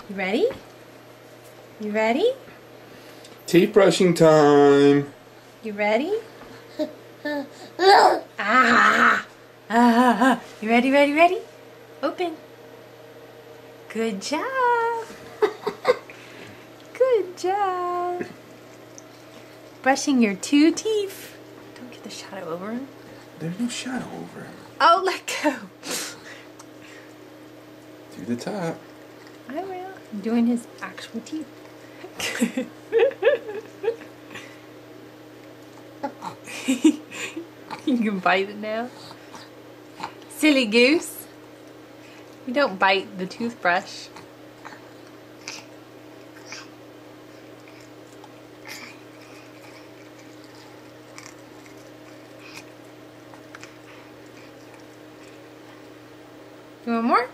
You ready? You ready? Teeth brushing time. You ready? Ah! Ah! You ready, ready, ready? Open. Good job. Good job. Brushing your 2 teeth. Don't get the shadow over him. There's no shadow over him. Oh, let go. To the top. I will. I'm doing his actual teeth. You can bite it now. Silly goose. You don't bite the toothbrush. You want more?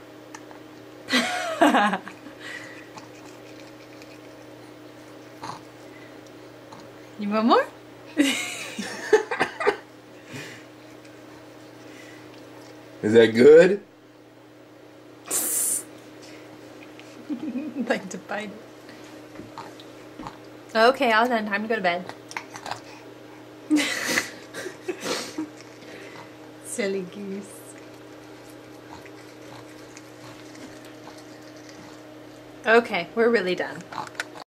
You want more? Is that good? Like to bite it. Okay, all done. Time to go to bed. Silly goose. Okay, we're really done.